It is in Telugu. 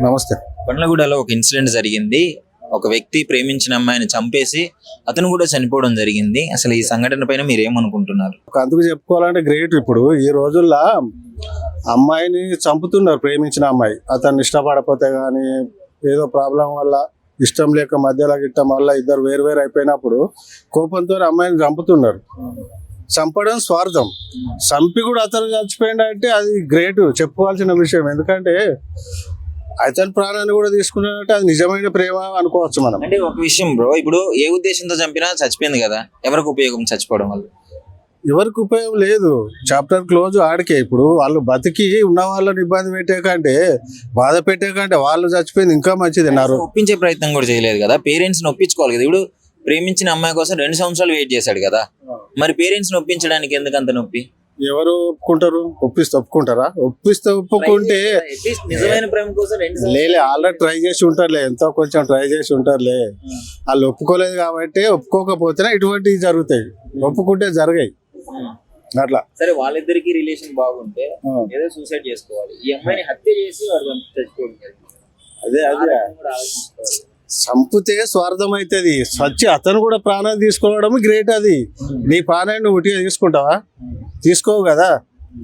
నమస్తే. బండ్లగూడలో ఒక ఇన్సిడెంట్ జరిగింది. ఒక వ్యక్తి ప్రేమించిన అమ్మాయిని చంపేసి అతను కూడా చనిపోవడం జరిగింది. అసలు ఈ సంఘటన పైన మీరు ఏమనుకుంటున్నారు? అందుకు చెప్పుకోవాలంటే గ్రేట్. ఇప్పుడు ఈ రోజుల్లో అమ్మాయిని చంపుతున్నారు, ప్రేమించిన అమ్మాయి. అతన్ని ఇష్టపడకపోతే కానీ ఏదో ప్రాబ్లం వల్ల ఇష్టం లేక మధ్యలో గిట్టం వల్ల ఇద్దరు వేరు వేరు అయిపోయినప్పుడు కోపంతో అమ్మాయిని చంపుతున్నారు. చంపడం స్వార్థం. చంపి కూడా అతను చచ్చిపోయింది అంటే అది గ్రేట్, చెప్పుకోవాల్సిన విషయం. ఎందుకంటే అతని ప్రాణాన్ని కూడా తీసుకున్నాడంటే అది నిజమైన ప్రేమ అనుకోవచ్చు మనం. అంటే ఒక విషయం బ్రో, ఇప్పుడు ఏ ఉద్దేశంతో చంపినా చచ్చిపోయింది కదా, ఎవరికి ఉపయోగం చచ్చిపోవడం వల్ల? ఎవరికి ఉపయోగం లేదు. చాప్టర్ క్లోజ్ ఆడికే. ఇప్పుడు వాళ్ళు బతికి ఉన్న వాళ్ళని ఇబ్బంది పెట్టే కంటే, బాధ పెట్టే కంటే వాళ్ళు చచ్చిపోయింది ఇంకా మంచిది. ఒప్పించే ప్రయత్నం కూడా చేయలేదు కదా, పేరెంట్స్ ని ఒప్పించుకోవాలి కదా. ఇప్పుడు ప్రేమించిన అమ్మాయి కోసం 2 సంవత్సరాలు వెయిట్ చేశాడు కదా, మరి పేరెంట్స్ ని ఒప్పించడానికి ఎందుకు అంత నొప్పి? ఎవరు ఒప్పుకుంటారు? ఒప్పుకుంటారా? ఒప్పుకుంటే నిజమైన ప్రేమ కోసం లేలే, ఆల్రెడీ ట్రై చేసి ఉంటారులే, ఎంతో కొంచెం ట్రై చేసి ఉంటారులే. వాళ్ళు ఒప్పుకోలేదు కాబట్టి, ఒప్పుకోకపోతేనే ఇటువంటివి జరుగుతాయి. ఒప్పుకుంటే జరగాయి అట్లా. సరే, వాళ్ళిద్దరికి రిలేషన్ బాగుంటే ఏదో సూసైడ్ చేసుకోవాలి. ఈ అమ్మాయిని హత్య చేసి వాళ్ళు చచ్చిపోయింది. అదే చంపితే స్వార్థం అవుతుంది. సచ్చి అతను కూడా ప్రాణాన్ని తీసుకోవడం గ్రేట్. అది నీ ప్రాణాన్ని నువ్వు ఉట్టిగా తీసుకుంటావా? తీసుకోవు కదా.